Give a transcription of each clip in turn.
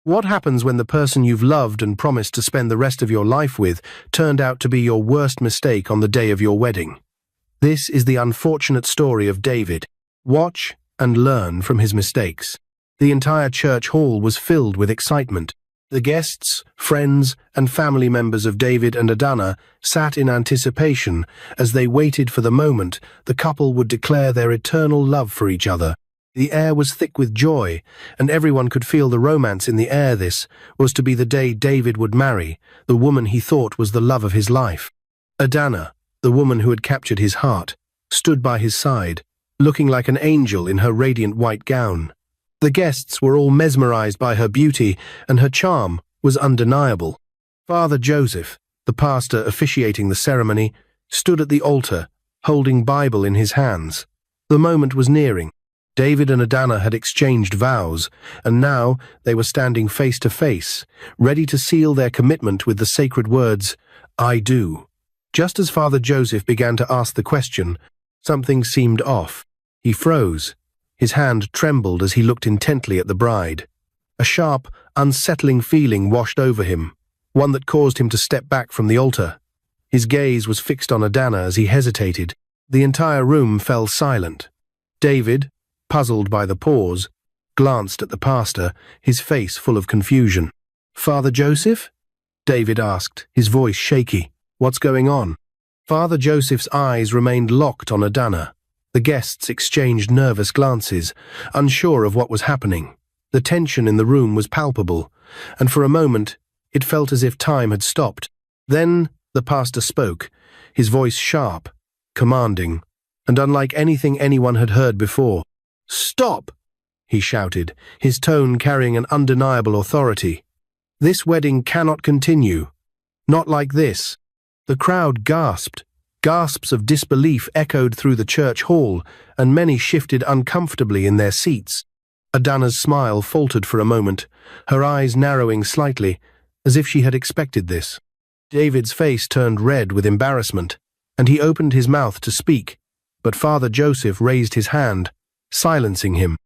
What happens when the person you've loved and promised to spend the rest of your life with turned out to be your worst mistake on the day of your wedding? This is the unfortunate story of David. Watch and learn from his mistakes. The entire church hall was filled with excitement. The guests, friends, and family members of David and Adana sat in anticipation as they waited for the moment the couple would declare their eternal love for each other. The air was thick with joy, and everyone could feel the romance in the air. This was to be the day David would marry the woman he thought was the love of his life. Adana, the woman who had captured his heart, stood by his side, looking like an angel in her radiant white gown. The guests were all mesmerized by her beauty, and her charm was undeniable. Father Joseph, the pastor officiating the ceremony, stood at the altar, holding Bible in his hands. The moment was nearing. David and Adana had exchanged vows, and now they were standing face to face, ready to seal their commitment with the sacred words, "I do." Just as Father Joseph began to ask the question, something seemed off. He froze. His hand trembled as he looked intently at the bride. A sharp, unsettling feeling washed over him, one that caused him to step back from the altar. His gaze was fixed on Adana as he hesitated. The entire room fell silent. David, puzzled by the pause, glanced at the pastor, his face full of confusion. "Father Joseph?" David asked, his voice shaky. "What's going on?" Father Joseph's eyes remained locked on Adana. The guests exchanged nervous glances, unsure of what was happening. The tension in the room was palpable, and for a moment it felt as if time had stopped. Then the pastor spoke, his voice sharp, commanding, and unlike anything anyone had heard before. "Stop!" he shouted, his tone carrying an undeniable authority. "This wedding cannot continue. Not like this." The crowd gasped. Gasps of disbelief echoed through the church hall, and many shifted uncomfortably in their seats. Adana's smile faltered for a moment, her eyes narrowing slightly, as if she had expected this. David's face turned red with embarrassment, and he opened his mouth to speak, but Father Joseph raised his hand, silencing him.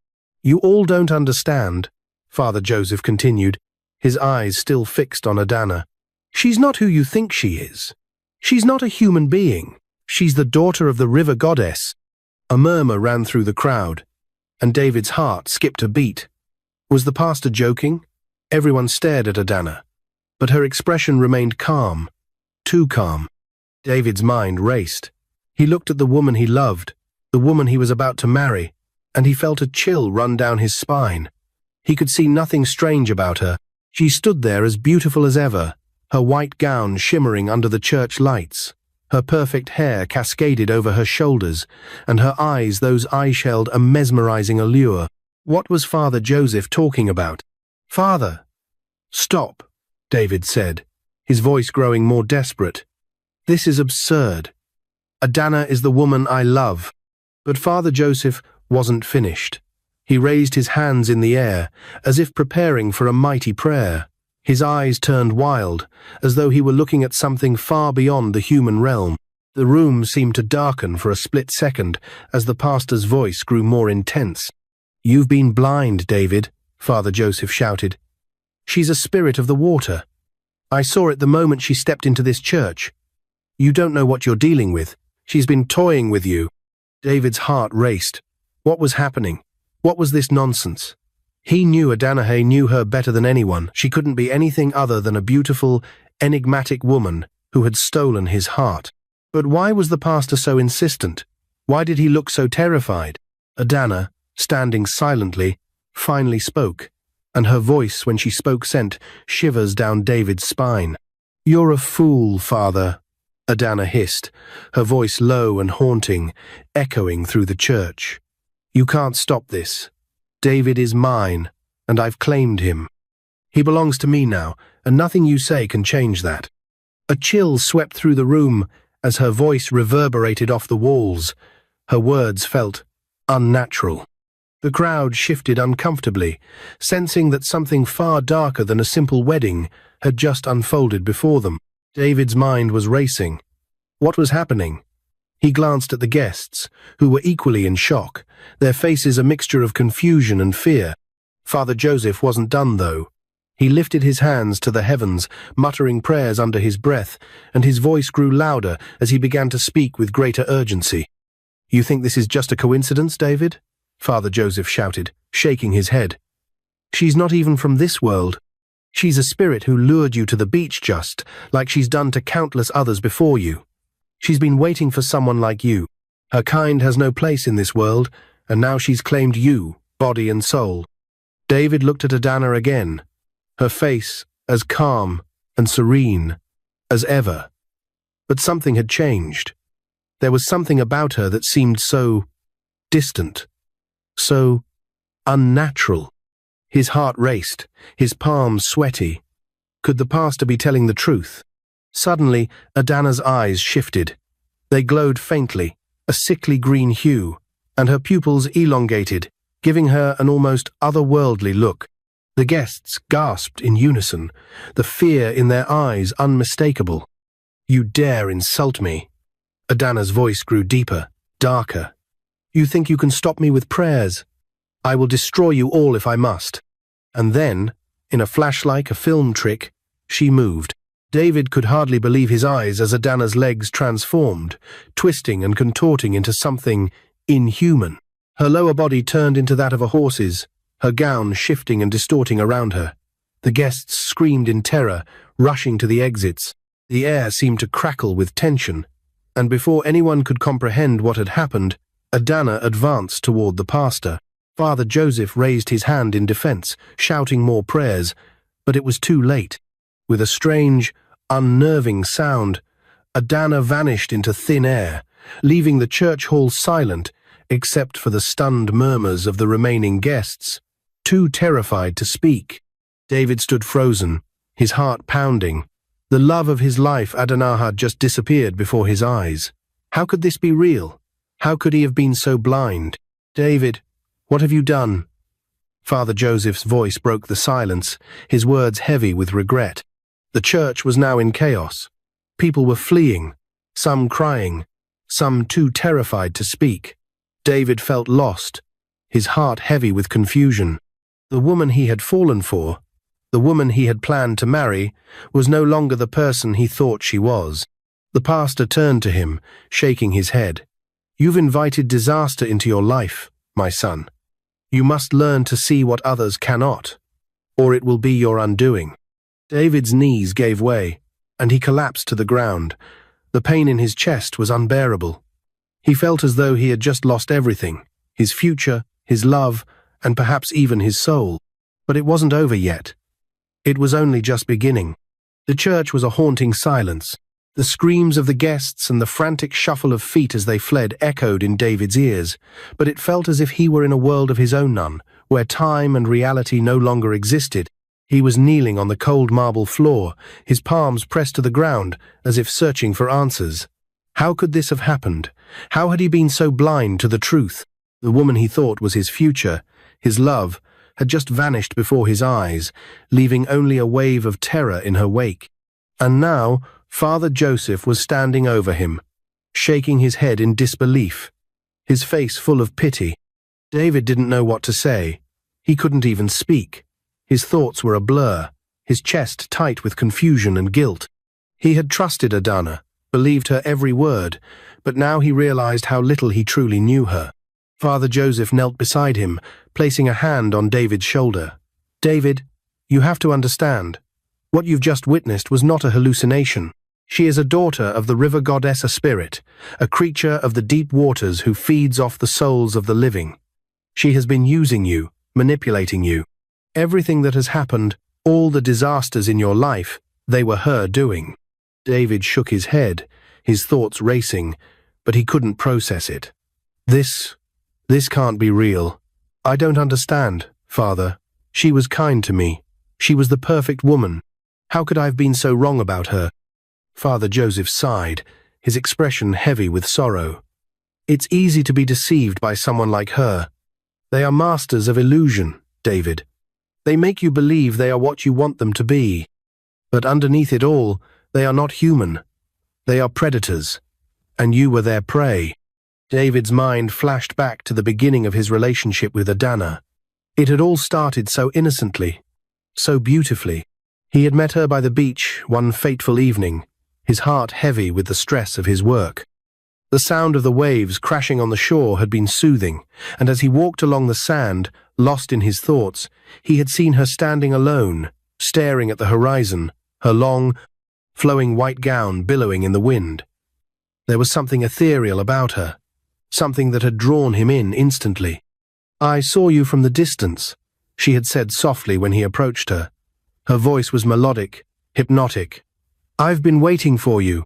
"You all don't understand," Father Joseph continued, his eyes still fixed on Adana. "She's not who you think she is. She's not a human being. She's the daughter of the river goddess." A murmur ran through the crowd, and David's heart skipped a beat. Was the pastor joking? Everyone stared at Adana, but her expression remained calm, too calm. David's mind raced. He looked at the woman he loved, the woman he was about to marry, and he felt a chill run down his spine. He could see nothing strange about her. She stood there as beautiful as ever, her white gown shimmering under the church lights. Her perfect hair cascaded over her shoulders, and her eyes, those eyes held a mesmerizing allure. What was Father Joseph talking about? "Father!" "Stop," David said, his voice growing more desperate. "This is absurd. Adana is the woman I love." But Father Joseph wasn't finished. He raised his hands in the air, as if preparing for a mighty prayer. His eyes turned wild, as though he were looking at something far beyond the human realm. The room seemed to darken for a split second as the pastor's voice grew more intense. "You've been blind, David," Father Joseph shouted. "She's a spirit of the water. I saw it the moment she stepped into this church. You don't know what you're dealing with. She's been toying with you." David's heart raced. What was happening? What was this nonsense? He knew Adana knew her better than anyone. She couldn't be anything other than a beautiful, enigmatic woman who had stolen his heart. But why was the pastor so insistent? Why did he look so terrified? Adana, standing silently, finally spoke, and her voice when she spoke sent shivers down David's spine. "You're a fool, Father," Adana hissed, her voice low and haunting, echoing through the church. "You can't stop this. David is mine, and I've claimed him. He belongs to me now, and nothing you say can change that." A chill swept through the room as her voice reverberated off the walls. Her words felt unnatural. The crowd shifted uncomfortably, sensing that something far darker than a simple wedding had just unfolded before them. David's mind was racing. What was happening? He glanced at the guests, who were equally in shock, their faces a mixture of confusion and fear. Father Joseph wasn't done, though. He lifted his hands to the heavens, muttering prayers under his breath, and his voice grew louder as he began to speak with greater urgency. "You think this is just a coincidence, David?" Father Joseph shouted, shaking his head. "She's not even from this world. She's a spirit who lured you to the beach just like she's done to countless others before you. She's been waiting for someone like you. Her kind has no place in this world, and now she's claimed you, body and soul." David looked at Adana again, her face as calm and serene as ever. But something had changed. There was something about her that seemed so distant, so unnatural. His heart raced, his palms sweaty. Could the pastor be telling the truth? Suddenly, Adana's eyes shifted. They glowed faintly, a sickly green hue, and her pupils elongated, giving her an almost otherworldly look. The guests gasped in unison, the fear in their eyes unmistakable. "You dare insult me?" Adana's voice grew deeper, darker. "You think you can stop me with prayers? I will destroy you all if I must." And then, in a flash like a film trick, she moved. David could hardly believe his eyes as Adana's legs transformed, twisting and contorting into something inhuman. Her lower body turned into that of a horse's, her gown shifting and distorting around her. The guests screamed in terror, rushing to the exits. The air seemed to crackle with tension, and before anyone could comprehend what had happened, Adana advanced toward the pastor. Father Joseph raised his hand in defense, shouting more prayers, but it was too late. With a strange, unnerving sound, Adana vanished into thin air, leaving the church hall silent except for the stunned murmurs of the remaining guests, too terrified to speak. David stood frozen, his heart pounding. The love of his life, Adana, had just disappeared before his eyes. How could this be real? How could he have been so blind? "David, what have you done?" Father Joseph's voice broke the silence, his words heavy with regret. The church was now in chaos. People were fleeing, some crying, some too terrified to speak. David felt lost, his heart heavy with confusion. The woman he had fallen for, the woman he had planned to marry, was no longer the person he thought she was. The pastor turned to him, shaking his head. "You've invited disaster into your life, my son. You must learn to see what others cannot, or it will be your undoing." David's knees gave way, and he collapsed to the ground. The pain in his chest was unbearable. He felt as though he had just lost everything, his future, his love, and perhaps even his soul. But it wasn't over yet. It was only just beginning. The church was a haunting silence. The screams of the guests and the frantic shuffle of feet as they fled echoed in David's ears, but it felt as if he were in a world of his own none, where time and reality no longer existed. He was kneeling on the cold marble floor, his palms pressed to the ground, as if searching for answers. How could this have happened? How had he been so blind to the truth? The woman he thought was his future, his love, had just vanished before his eyes, leaving only a wave of terror in her wake. And now, Father Joseph was standing over him, shaking his head in disbelief, his face full of pity. David didn't know what to say. He couldn't even speak. His thoughts were a blur, his chest tight with confusion and guilt. He had trusted Adana, believed her every word, but now he realized how little he truly knew her. Father Joseph knelt beside him, placing a hand on David's shoulder. "David, you have to understand. What you've just witnessed was not a hallucination. She is a daughter of the river goddess, a spirit, a creature of the deep waters who feeds off the souls of the living. She has been using you, manipulating you. Everything that has happened, all the disasters in your life, they were her doing." David shook his head, his thoughts racing, but he couldn't process it. This can't be real. I don't understand, Father. She was kind to me. She was the perfect woman. How could I have been so wrong about her?" Father Joseph sighed, his expression heavy with sorrow. "It's easy to be deceived by someone like her. They are masters of illusion, David. They make you believe they are what you want them to be. But underneath it all, they are not human. They are predators, and you were their prey." David's mind flashed back to the beginning of his relationship with Adana. It had all started so innocently. so beautifully. He had met her by the beach one fateful evening, his heart heavy with the stress of his work. The sound of the waves crashing on the shore had been soothing, and as he walked along the sand, lost in his thoughts, he had seen her standing alone, staring at the horizon, her long, flowing white gown billowing in the wind. There was something ethereal about her, something that had drawn him in instantly. "I saw you from the distance," she had said softly when he approached her. Her voice was melodic, hypnotic. "I've been waiting for you."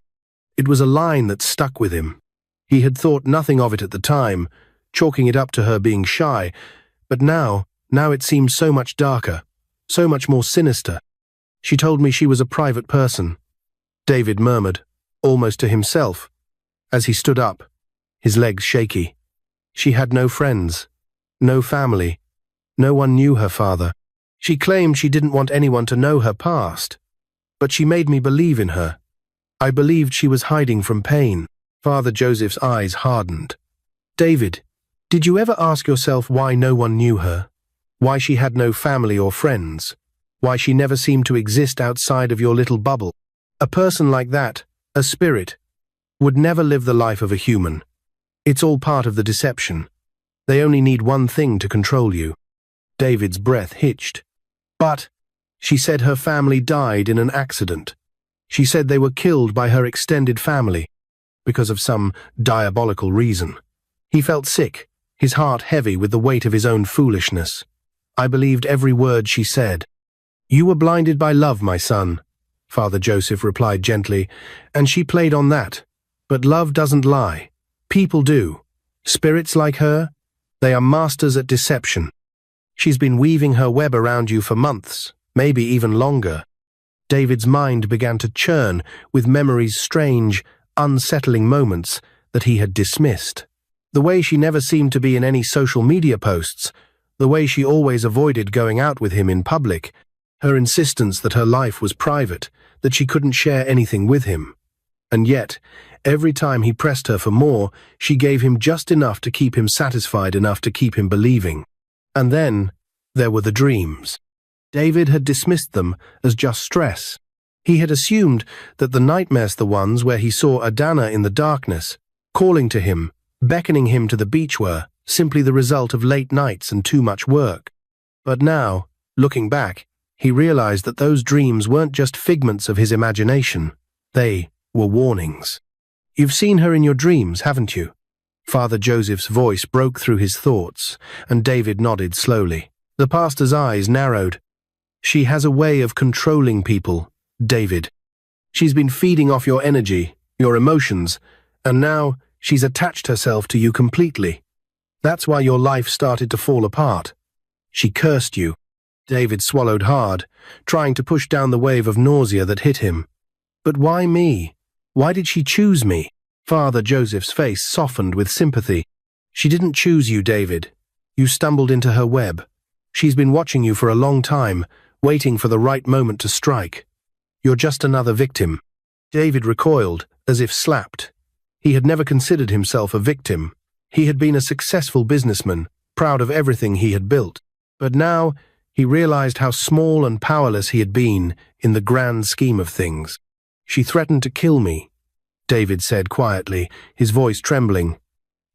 It was a line that stuck with him. He had thought nothing of it at the time, chalking it up to her being shy, but now it seemed so much darker, so much more sinister. "She told me she was a private person," David murmured, almost to himself, as he stood up, his legs shaky. "She had no friends, no family, no one knew her father. She claimed she didn't want anyone to know her past, but she made me believe in her. I believed she was hiding from pain." Father Joseph's eyes hardened. "David, did you ever ask yourself why no one knew her? Why she had no family or friends? Why she never seemed to exist outside of your little bubble? A person like that, a spirit, would never live the life of a human. It's all part of the deception. They only need one thing to control you." David's breath hitched. "But," she said, "her family died in an accident. She said they were killed by her extended family, because of some diabolical reason." He felt sick, his heart heavy with the weight of his own foolishness. "I believed every word she said." "You were blinded by love, my son," Father Joseph replied gently, "and she played on that. But love doesn't lie. People do. Spirits like her, they are masters at deception. She's been weaving her web around you for months, maybe even longer." David's mind began to churn with memories, strange, unsettling moments that he had dismissed. The way she never seemed to be in any social media posts, the way she always avoided going out with him in public, her insistence that her life was private, that she couldn't share anything with him. And yet, every time he pressed her for more, she gave him just enough to keep him satisfied, enough to keep him believing. And then, there were the dreams. David had dismissed them as just stress. He had assumed that the nightmares, the ones where he saw Adana in the darkness, calling to him, beckoning him to the beach, were simply the result of late nights and too much work. But now, looking back, he realized that those dreams weren't just figments of his imagination. They were warnings. "You've seen her in your dreams, haven't you?" Father Joseph's voice broke through his thoughts, and David nodded slowly. The pastor's eyes narrowed. "She has a way of controlling people, David. She's been feeding off your energy, your emotions, and now she's attached herself to you completely. That's why your life started to fall apart. She cursed you." David swallowed hard, trying to push down the wave of nausea that hit him. "But why me? Why did she choose me?" Father Joseph's face softened with sympathy. "She didn't choose you, David. You stumbled into her web. She's been watching you for a long time, waiting for the right moment to strike. You're just another victim." David recoiled, as if slapped. He had never considered himself a victim. He had been a successful businessman, proud of everything he had built. But now, he realized how small and powerless he had been in the grand scheme of things. "She threatened to kill me," David said quietly, his voice trembling.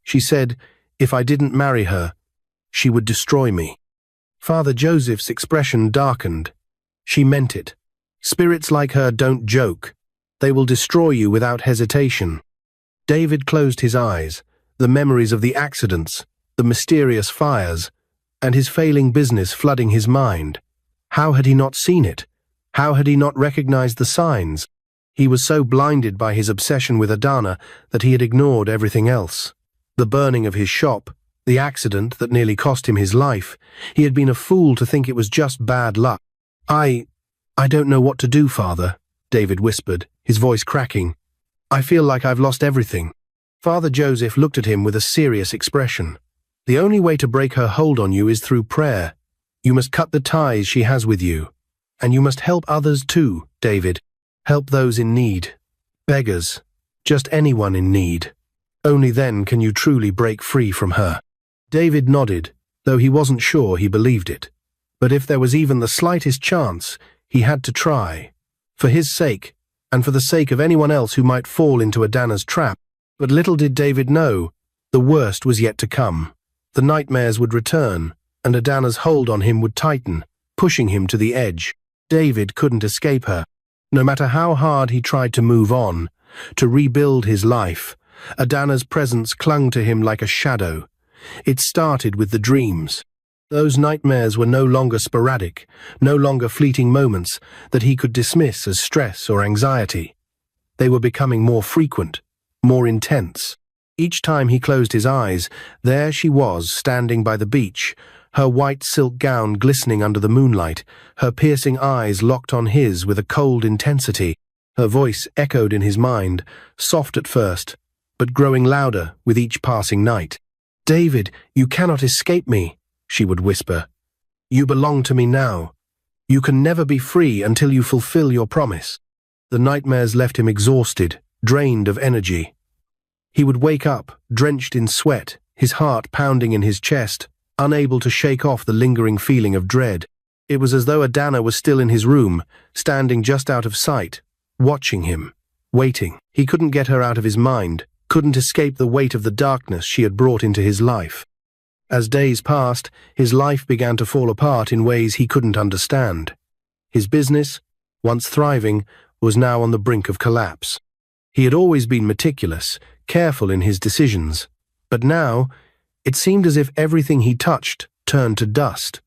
"She said, if I didn't marry her, she would destroy me." Father Joseph's expression darkened. "She meant it. Spirits like her don't joke. They will destroy you without hesitation." David closed his eyes, the memories of the accidents, the mysterious fires, and his failing business flooding his mind. How had he not seen it? How had he not recognized the signs? He was so blinded by his obsession with Adana that he had ignored everything else. The burning of his shop, the accident that nearly cost him his life. He had been a fool to think it was just bad luck. I don't know what to do, Father," David whispered, his voice cracking. "I feel like I've lost everything." Father Joseph looked at him with a serious expression. "The only way to break her hold on you is through prayer. You must cut the ties she has with you. And you must help others too, David. Help those in need. Beggars. Just anyone in need. Only then can you truly break free from her." David nodded, though he wasn't sure he believed it. But if there was even the slightest chance, he had to try. For his sake, and for the sake of anyone else who might fall into Adana's trap. But little did David know, the worst was yet to come. The nightmares would return, and Adana's hold on him would tighten, pushing him to the edge. David couldn't escape her. No matter how hard he tried to move on, to rebuild his life, Adana's presence clung to him like a shadow. It started with the dreams. Those nightmares were no longer sporadic, no longer fleeting moments that he could dismiss as stress or anxiety. They were becoming more frequent, more intense. Each time he closed his eyes, there she was standing by the beach, her white silk gown glistening under the moonlight, her piercing eyes locked on his with a cold intensity. Her voice echoed in his mind, soft at first, but growing louder with each passing night. "David, you cannot escape me," she would whisper. "You belong to me now. You can never be free until you fulfill your promise." The nightmares left him exhausted, drained of energy. He would wake up, drenched in sweat, his heart pounding in his chest, unable to shake off the lingering feeling of dread. It was as though Adana was still in his room, standing just out of sight, watching him, waiting. He couldn't get her out of his mind, couldn't escape the weight of the darkness she had brought into his life. As days passed, his life began to fall apart in ways he couldn't understand. His business, once thriving, was now on the brink of collapse. He had always been meticulous, careful in his decisions, but now it seemed as if everything he touched turned to dust.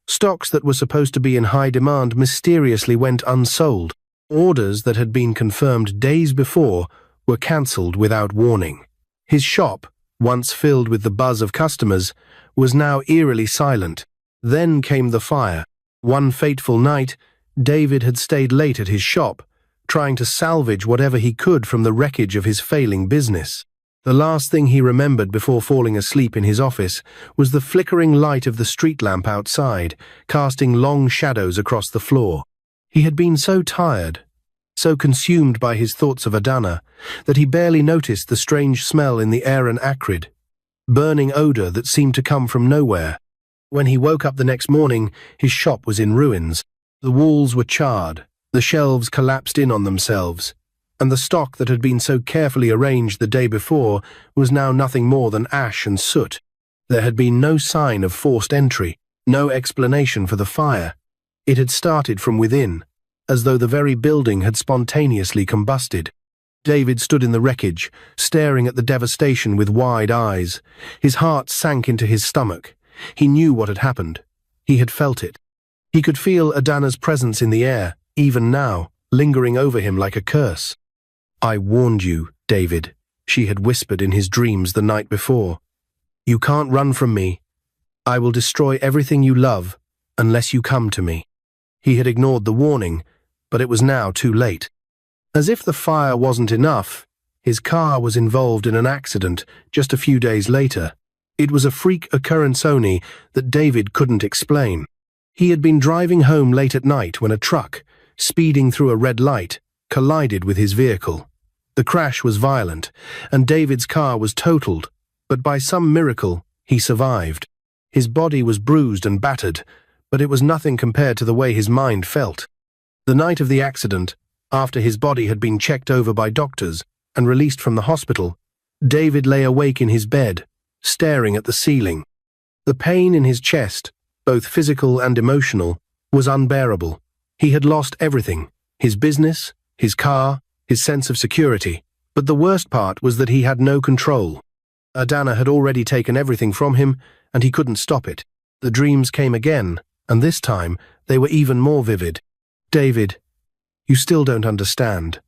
Stocks that were supposed to be in high demand mysteriously went unsold. Orders that had been confirmed days before were cancelled without warning. His shop, once filled with the buzz of customers, was now eerily silent. Then came the fire. One fateful night, David had stayed late at his shop, trying to salvage whatever he could from the wreckage of his failing business. The last thing he remembered before falling asleep in his office was the flickering light of the street lamp outside, casting long shadows across the floor. He had been so tired, so consumed by his thoughts of Adana, that he barely noticed the strange smell in the air, an acrid, burning odor that seemed to come from nowhere. When he woke up the next morning, his shop was in ruins. The walls were charred, the shelves collapsed in on themselves, and the stock that had been so carefully arranged the day before was now nothing more than ash and soot. There had been no sign of forced entry, no explanation for the fire. It had started from within, as though the very building had spontaneously combusted. David stood in the wreckage, staring at the devastation with wide eyes. His heart sank into his stomach. He knew what had happened. He had felt it. He could feel Adana's presence in the air, even now, lingering over him like a curse. "I warned you, David," she had whispered in his dreams the night before. "You can't run from me. I will destroy everything you love unless you come to me." He had ignored the warning, but it was now too late. As if the fire wasn't enough, his car was involved in an accident just a few days later. It was a freak occurrence only that David couldn't explain. He had been driving home late at night when a truck, speeding through a red light, collided with his vehicle. The crash was violent, and David's car was totaled, but by some miracle, he survived. His body was bruised and battered, but it was nothing compared to the way his mind felt. The night of the accident, after his body had been checked over by doctors and released from the hospital, David lay awake in his bed, staring at the ceiling. The pain in his chest, both physical and emotional, was unbearable. He had lost everything: his business, his car, his sense of security. But the worst part was that he had no control. Adana had already taken everything from him, and he couldn't stop it. The dreams came again, and this time they were even more vivid. "David, you still don't understand."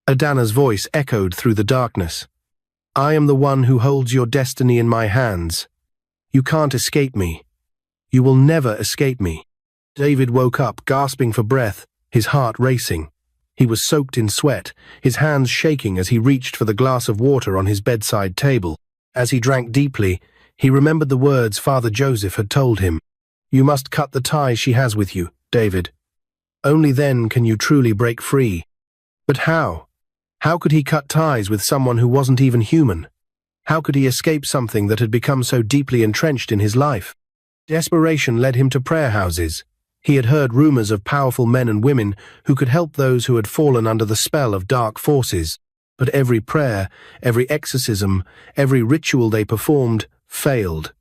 Adana's voice echoed through the darkness. "I am the one who holds your destiny in my hands. You can't escape me. You will never escape me." David woke up, gasping for breath, his heart racing. He was soaked in sweat, his hands shaking as he reached for the glass of water on his bedside table. As he drank deeply, he remembered the words Father Joseph had told him. "You must cut the ties she has with you, David. Only then can you truly break free." But how? How could he cut ties with someone who wasn't even human? How could he escape something that had become so deeply entrenched in his life? Desperation led him to prayer houses. He had heard rumors of powerful men and women who could help those who had fallen under the spell of dark forces. But every prayer, every exorcism, every ritual they performed failed.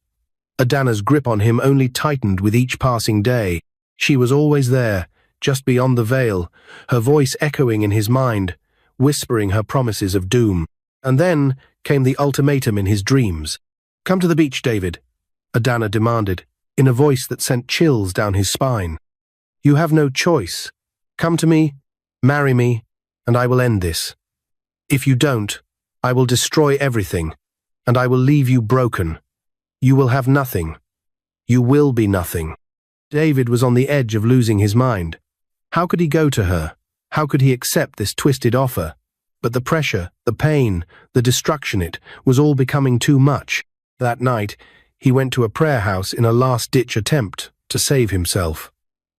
Adana's grip on him only tightened with each passing day. She was always there, just beyond the veil, her voice echoing in his mind, whispering her promises of doom. And then came the ultimatum in his dreams. "Come to the beach, David," Adana demanded, in a voice that sent chills down his spine. "You have no choice. Come to me, marry me, and I will end this. If you don't, I will destroy everything, and I will leave you broken. You will have nothing. You will be nothing." David was on the edge of losing his mind. How could he go to her? How could he accept this twisted offer? But the pressure, the pain, the destruction, it was all becoming too much. That night, he went to a prayer house in a last-ditch attempt to save himself.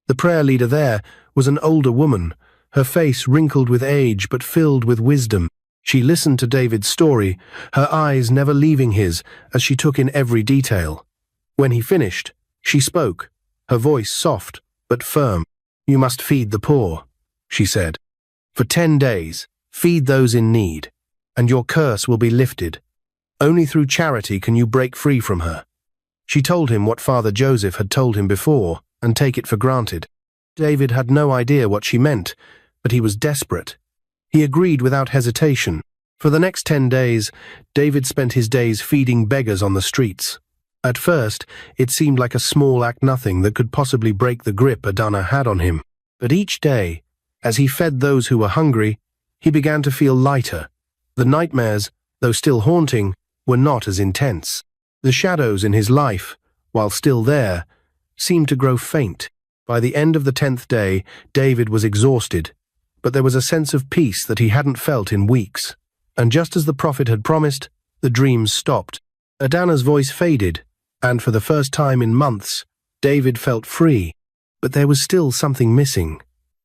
The prayer leader there was an older woman, her face wrinkled with age but filled with wisdom. She listened to David's story, her eyes never leaving his as she took in every detail. When he finished, she spoke, her voice soft but firm. "You must feed the poor," she said. "For 10 days, feed those in need, and your curse will be lifted. Only through charity can you break free from her." She told him what Father Joseph had told him before, and take it for granted. David had no idea what she meant, but he was desperate. He agreed without hesitation. For the next 10 days, David spent his days feeding beggars on the streets. At first, it seemed like a small act, nothing that could possibly break the grip Adana had on him. But each day, as he fed those who were hungry, he began to feel lighter. The nightmares, though still haunting, were not as intense. The shadows in his life, while still there, seemed to grow faint. By the end of the 10th day, David was exhausted, but there was a sense of peace that he hadn't felt in weeks. And just as the prophet had promised, the dreams stopped. Adana's voice faded, and for the first time in months, David felt free. But there was still something missing.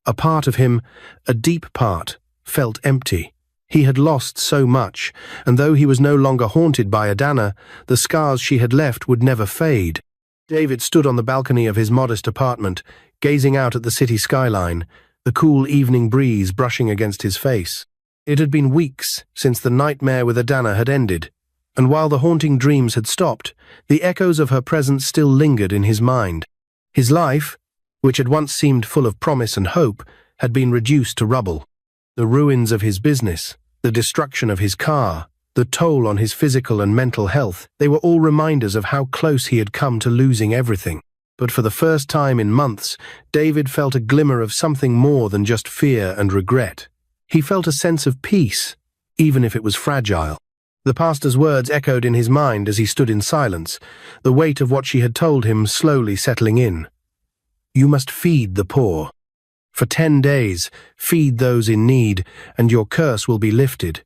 A part of him, a deep part, felt empty. He had lost so much, and though he was no longer haunted by Adana, the scars she had left would never fade. David stood on the balcony of his modest apartment, gazing out at the city skyline, the cool evening breeze brushing against his face. It had been weeks since the nightmare with Adana had ended, and while the haunting dreams had stopped, the echoes of her presence still lingered in his mind. His life, which had once seemed full of promise and hope, had been reduced to rubble. The ruins of his business, the destruction of his car, the toll on his physical and mental health, they were all reminders of how close he had come to losing everything. But for the first time in months, David felt a glimmer of something more than just fear and regret. He felt a sense of peace, even if it was fragile. The pastor's words echoed in his mind as he stood in silence, the weight of what she had told him slowly settling in. "You must feed the poor. For 10 days, feed those in need, and your curse will be lifted."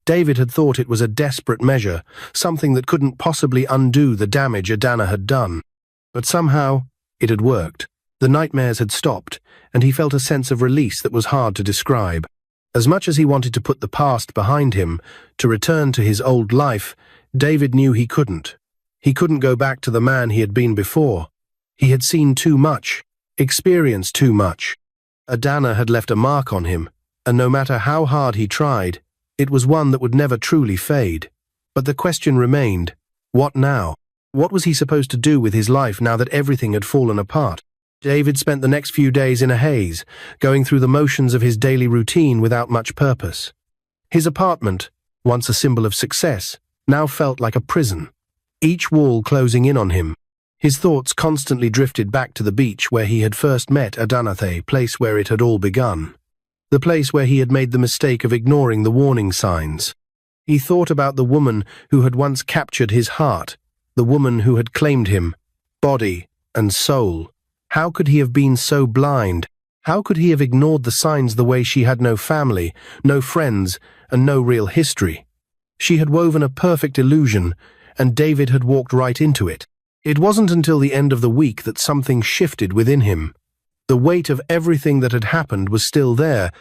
David had thought it was a desperate measure, something that couldn't possibly undo the damage Adana had done. But somehow, it had worked. The nightmares had stopped, and he felt a sense of release that was hard to describe. As much as he wanted to put the past behind him, to return to his old life, David knew he couldn't. He couldn't go back to the man he had been before. He had seen too much, experienced too much. Adana had left a mark on him, and no matter how hard he tried, it was one that would never truly fade. But the question remained, what now? What was he supposed to do with his life now that everything had fallen apart? David spent the next few days in a haze, going through the motions of his daily routine without much purpose. His apartment, once a symbol of success, now felt like a prison, each wall closing in on him. His thoughts constantly drifted back to the beach where he had first met Adana, the place where it had all begun. The place where he had made the mistake of ignoring the warning signs. He thought about the woman who had once captured his heart, the woman who had claimed him, body and soul. How could he have been so blind? How could he have ignored the signs the way she had no family, no friends, and no real history? She had woven a perfect illusion, and David had walked right into it. It wasn't until the end of the week that something shifted within him. The weight of everything that had happened was still there,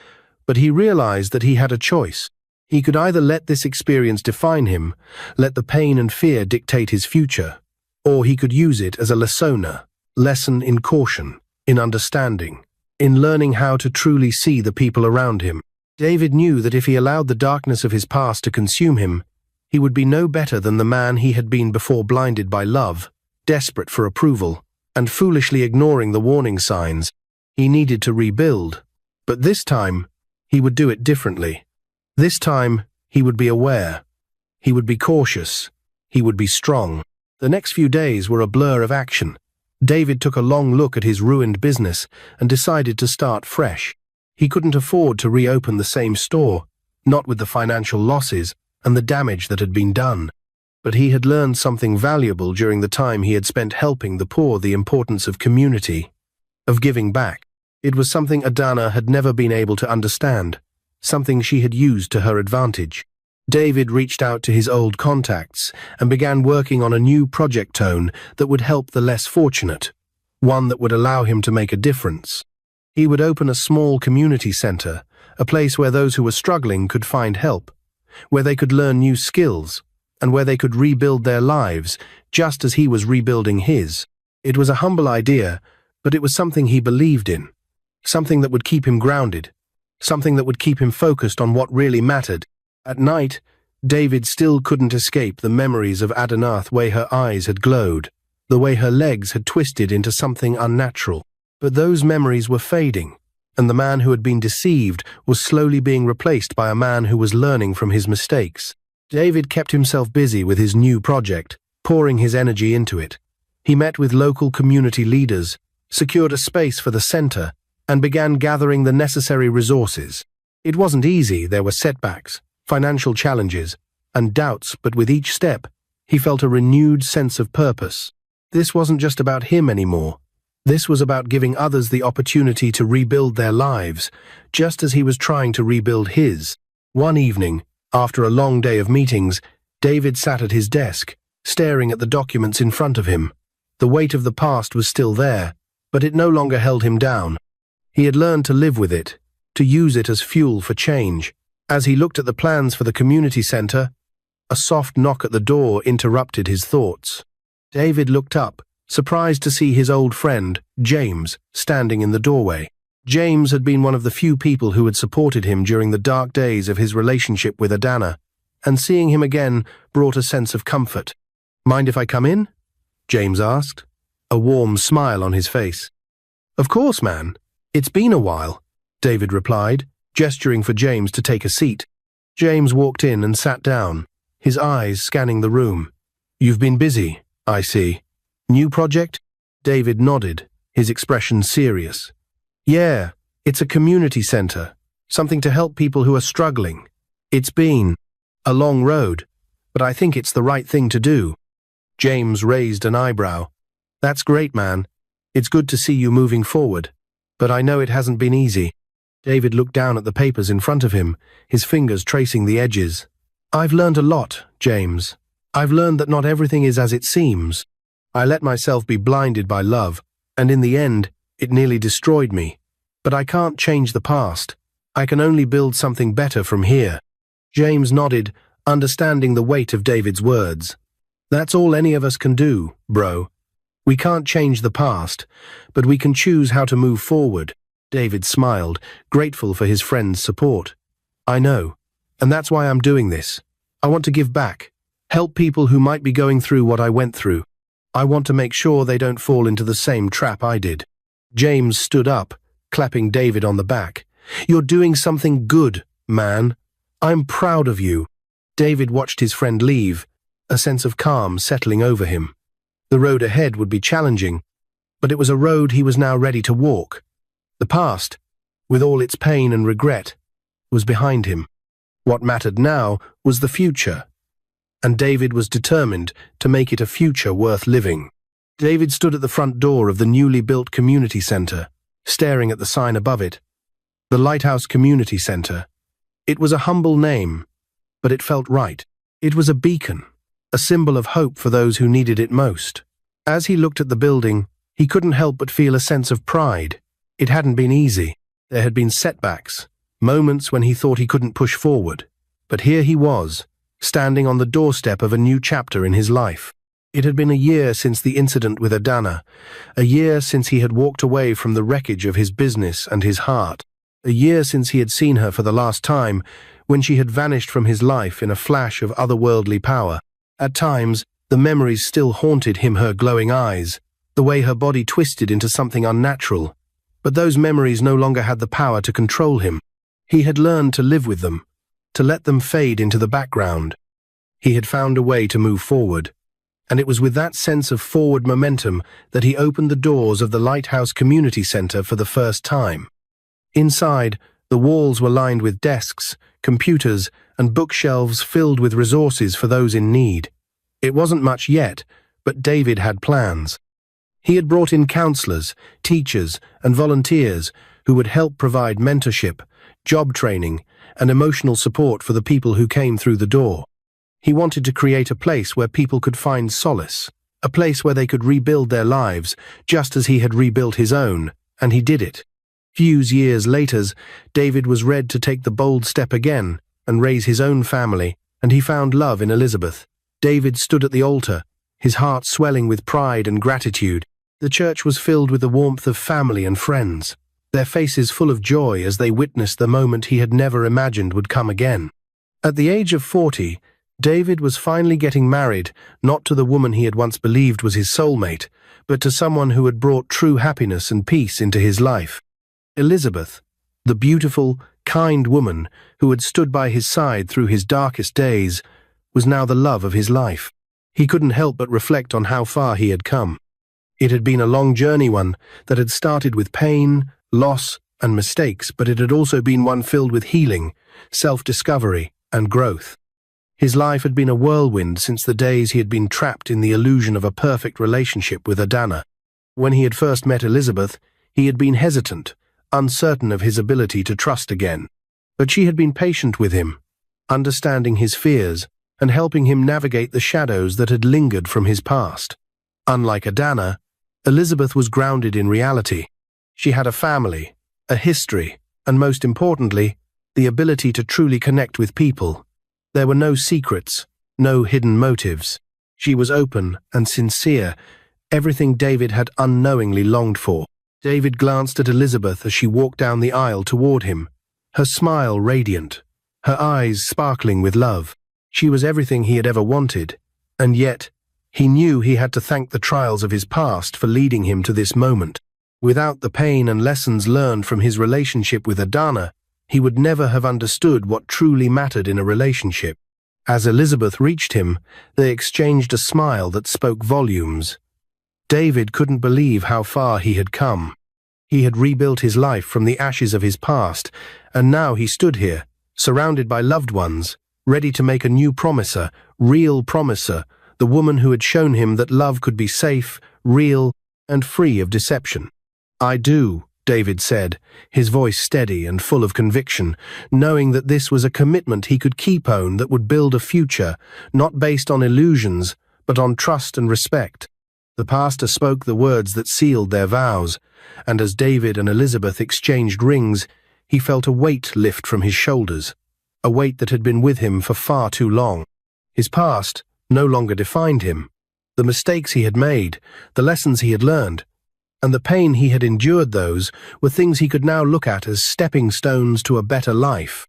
but he realized that he had a choice. He could either let this experience define him, let the pain and fear dictate his future, Or he could use it as a lesson in caution, in understanding, in learning how to truly see the people around him. David knew that if he allowed the darkness of his past to consume him, he would be no better than the man he had been before, blinded by love, desperate for approval, and foolishly ignoring the warning signs. He needed to rebuild. But this time, he would do it differently. This time, he would be aware. He would be cautious. He would be strong. The next few days were a blur of action. David took a long look at his ruined business and decided to start fresh. He couldn't afford to reopen the same store, not with the financial losses and the damage that had been done. But he had learned something valuable during the time he had spent helping the poor, the importance of community, of giving back. It was something Adana had never been able to understand, something she had used to her advantage. David reached out to his old contacts and began working on a new project tone that would help the less fortunate, one that would allow him to make a difference. He would open a small community center, a place where those who were struggling could find help, where they could learn new skills, and where they could rebuild their lives, just as he was rebuilding his. It was a humble idea, but it was something he believed in, something that would keep him grounded, something that would keep him focused on what really mattered. At night, David still couldn't escape the memories of Adanath, the way her eyes had glowed, the way her legs had twisted into something unnatural. But those memories were fading, and the man who had been deceived was slowly being replaced by a man who was learning from his mistakes. David kept himself busy with his new project, pouring his energy into it. He met with local community leaders, secured a space for the center, and began gathering the necessary resources. It wasn't easy. There were setbacks, financial challenges, and doubts, but with each step, he felt a renewed sense of purpose. This wasn't just about him anymore. This was about giving others the opportunity to rebuild their lives, just as he was trying to rebuild his. One evening, after a long day of meetings, David sat at his desk, staring at the documents in front of him. The weight of the past was still there, but it no longer held him down. He had learned to live with it, to use it as fuel for change. As he looked at the plans for the community center, a soft knock at the door interrupted his thoughts. David looked up, surprised to see his old friend, James, standing in the doorway. James had been one of the few people who had supported him during the dark days of his relationship with Adana, and seeing him again brought a sense of comfort. "Mind if I come in?" James asked, a warm smile on his face. "Of course, man. It's been a while," David replied, gesturing for James to take a seat. James walked in and sat down, his eyes scanning the room. "You've been busy, I see. New project?" David nodded, his expression serious. "Yeah, it's a community center, something to help people who are struggling. It's been a long road, but I think it's the right thing to do." James raised an eyebrow. "That's great, man. It's good to see you moving forward, but I know it hasn't been easy." David looked down at the papers in front of him, his fingers tracing the edges. "I've learned a lot, James. I've learned that not everything is as it seems. I let myself be blinded by love, and in the end, it nearly destroyed me. But I can't change the past. I can only build something better from here." James nodded, understanding the weight of David's words. "That's all any of us can do, bro. We can't change the past, but we can choose how to move forward." David smiled, grateful for his friend's support. "I know, and that's why I'm doing this. I want to give back, help people who might be going through what I went through. I want to make sure they don't fall into the same trap I did." James stood up, clapping David on the back. "You're doing something good, man. I'm proud of you." David watched his friend leave, a sense of calm settling over him. The road ahead would be challenging, but it was a road he was now ready to walk. The past, with all its pain and regret, was behind him. What mattered now was the future, and David was determined to make it a future worth living. David stood at the front door of the newly built community center, staring at the sign above it. The Lighthouse Community Center. It was a humble name, but it felt right. It was a beacon, a symbol of hope for those who needed it most. As he looked at the building, he couldn't help but feel a sense of pride. It hadn't been easy. There had been setbacks, moments when he thought he couldn't push forward. But here he was, standing on the doorstep of a new chapter in his life. It had been a year since the incident with Adana, a year since he had walked away from the wreckage of his business and his heart, a year since he had seen her for the last time, when she had vanished from his life in a flash of otherworldly power. At times, the memories still haunted him, her glowing eyes, the way her body twisted into something unnatural. But those memories no longer had the power to control him. He had learned to live with them, to let them fade into the background. He had found a way to move forward. And it was with that sense of forward momentum that he opened the doors of the Lighthouse Community Center for the first time. Inside, the walls were lined with desks, computers, and bookshelves filled with resources for those in need. It wasn't much yet, but David had plans. He had brought in counselors, teachers, and volunteers who would help provide mentorship, job training, and emotional support for the people who came through the door. He wanted to create a place where people could find solace, a place where they could rebuild their lives, just as he had rebuilt his own, and he did it. Few years later, David was ready to take the bold step again and raise his own family, and he found love in Elizabeth. David stood at the altar, his heart swelling with pride and gratitude. The church was filled with the warmth of family and friends, their faces full of joy as they witnessed the moment he had never imagined would come again. At the age of 40, David was finally getting married, not to the woman he had once believed was his soulmate, but to someone who had brought true happiness and peace into his life. Elizabeth, the beautiful, kind woman who had stood by his side through his darkest days, was now the love of his life. He couldn't help but reflect on how far he had come. It had been a long journey, one that had started with pain, loss, and mistakes, but it had also been one filled with healing, self-discovery, and growth. His life had been a whirlwind since the days he had been trapped in the illusion of a perfect relationship with Adana. When he had first met Elizabeth, he had been hesitant, uncertain of his ability to trust again. But she had been patient with him, understanding his fears and helping him navigate the shadows that had lingered from his past. Unlike Adana, Elizabeth was grounded in reality. She had a family, a history, and most importantly, the ability to truly connect with people. There were no secrets, no hidden motives. She was open and sincere, everything David had unknowingly longed for. David glanced at Elizabeth as she walked down the aisle toward him, her smile radiant, her eyes sparkling with love. She was everything he had ever wanted, and yet, he knew he had to thank the trials of his past for leading him to this moment. Without the pain and lessons learned from his relationship with Adana, he would never have understood what truly mattered in a relationship. As Elizabeth reached him, they exchanged a smile that spoke volumes. David couldn't believe how far he had come. He had rebuilt his life from the ashes of his past, and now he stood here, surrounded by loved ones, ready to make a new promiser, real promiser, the woman who had shown him that love could be safe, real, and free of deception. "I do," David said, his voice steady and full of conviction, knowing that this was a commitment he could keep on that would build a future, not based on illusions, but on trust and respect. The pastor spoke the words that sealed their vows, and as David and Elizabeth exchanged rings, he felt a weight lift from his shoulders, a weight that had been with him for far too long. His past no longer defined him. The mistakes he had made, the lessons he had learned, and the pain he had endured, those were things he could now look at as stepping stones to a better life.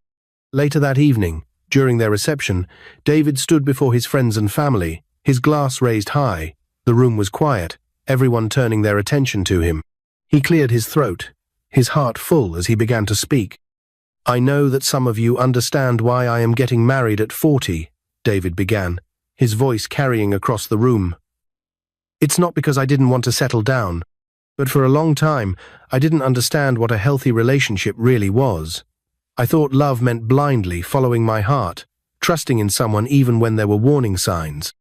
Later that evening, during their reception, David stood before his friends and family, his glass raised high. The room was quiet, everyone turning their attention to him. He cleared his throat, his heart full as he began to speak. "I know that some of you understand why I am getting married at 40, David began, his voice carrying across the room. "It's not because I didn't want to settle down, but for a long time, I didn't understand what a healthy relationship really was. I thought love meant blindly following my heart, trusting in someone even when there were warning signs.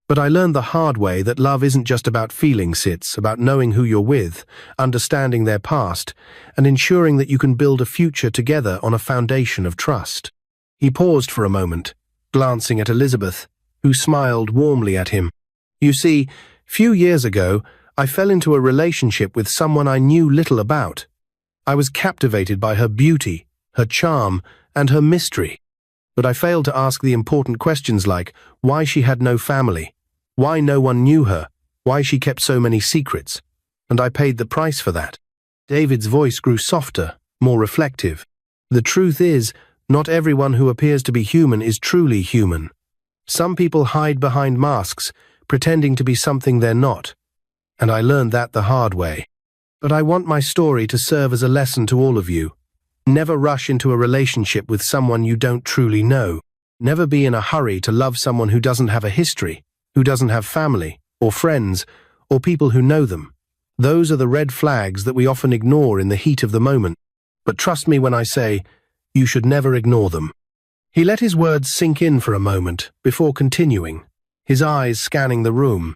But I learned the hard way that love isn't just about feelings, it's about knowing who you're with, understanding their past, and ensuring that you can build a future together on a foundation of trust." He paused for a moment, glancing at Elizabeth, who smiled warmly at him. "You see, few years ago, I fell into a relationship with someone I knew little about. I was captivated by her beauty, her charm, and her mystery. But I failed to ask the important questions like why she had no family, Why no one knew her, why she kept so many secrets, and I paid the price for that. David's voice grew softer, more reflective. The truth is, not everyone who appears to be human is truly human. Some people hide behind masks, pretending to be something they're not, and I learned that the hard way. But I want my story to serve as a lesson to all of you. Never rush into a relationship with someone you don't truly know. Never be in a hurry to love someone who doesn't have a history, who doesn't have family, or friends, or people who know them. Those are the red flags that we often ignore in the heat of the moment. But trust me when I say, you should never ignore them. He let his words sink in for a moment before continuing, his eyes scanning the room.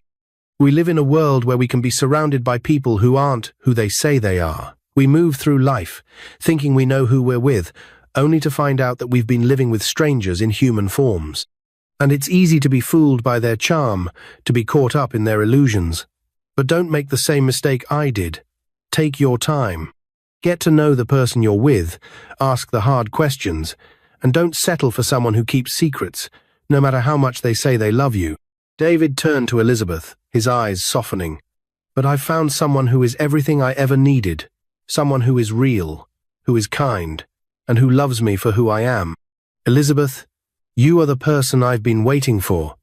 We live in a world where we can be surrounded by people who aren't who they say they are. We move through life, thinking we know who we're with, only to find out that we've been living with strangers in human forms. And it's easy to be fooled by their charm, to be caught up in their illusions. But don't make the same mistake I did. Take your time. Get to know the person you're with, ask the hard questions, and don't settle for someone who keeps secrets, no matter how much they say they love you. David turned to Elizabeth, his eyes softening. But I've found someone who is everything I ever needed, someone who is real, who is kind, and who loves me for who I am. Elizabeth, you are the person I've been waiting for.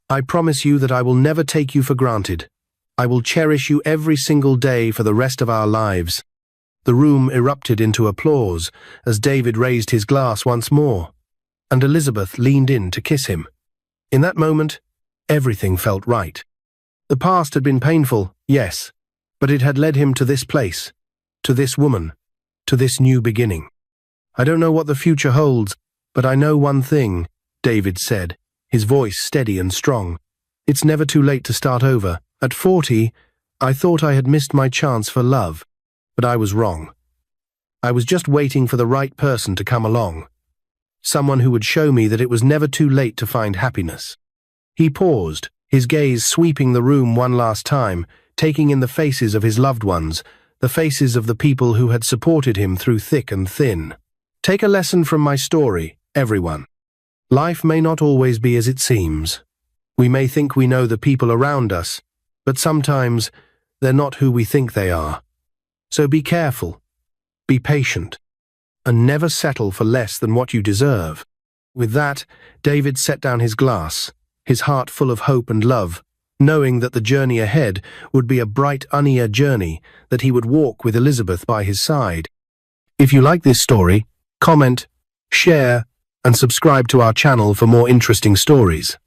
I promise you that I will never take you for granted. I will cherish you every single day for the rest of our lives. The room erupted into applause as David raised his glass once more, and Elizabeth leaned in to kiss him. In that moment, everything felt right. The past had been painful, yes, but it had led him to this place, to this woman, to this new beginning. I don't know what the future holds, but I know one thing, David said, his voice steady and strong. It's never too late to start over. At 40, I thought I had missed my chance for love, but I was wrong. I was just waiting for the right person to come along, someone who would show me that it was never too late to find happiness. He paused, his gaze sweeping the room one last time, taking in the faces of his loved ones, the faces of the people who had supported him through thick and thin. Take a lesson from my story, everyone. Life may not always be as it seems. We may think we know the people around us, but sometimes they're not who we think they are. So be careful, be patient, and never settle for less than what you deserve. With that, David set down his glass, his heart full of hope and love, knowing that the journey ahead would be a bright, unear journey that he would walk with Elizabeth by his side. If you like this story, comment, share, and subscribe to our channel for more interesting stories.